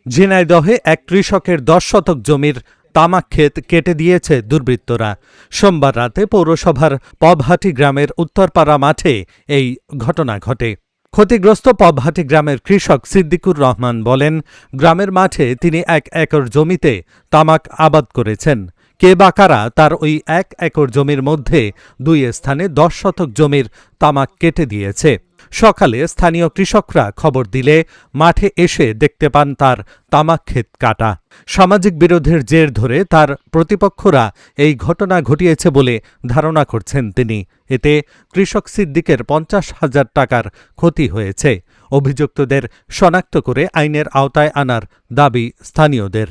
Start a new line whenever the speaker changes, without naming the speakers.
ঝিনাইদহে এক কৃষকের 10 শতক জমির তামাক ক্ষেত কেটে দিয়েছে দুর্বৃত্তরা। সোমবার রাতে পৌরসভার পবহাটি গ্রামের উত্তরপাড়া মাঠে এই ঘটনা ঘটে। ক্ষতিগ্রস্ত পবহাটি গ্রামের কৃষক সিদ্দিকুর রহমান বলেন, গ্রামের মাঠে তিনি 1 একর জমিতে তামাক আবাদ করেছেন। কে বা কারা তার ওই 1 একর জমির মধ্যে 2 স্থানে 10 শতক জমির তামাক কেটে দিয়েছে। সকালে স্থানীয় কৃষকরা খবর দিলে মাঠে এসে দেখতে পান তার তামাক ক্ষেত কাটা। সামাজিক বিরোধের জের ধরে তার প্রতিপক্ষরা এই ঘটনা ঘটিয়েছে বলে ধারণা করছেন তিনি। এতে কৃষক সিদ্দিকের 50,000 টাকার ক্ষতি হয়েছে। অভিযুক্তদের শনাক্ত করে আইনের আওতায় আনার দাবি স্থানীয়দের।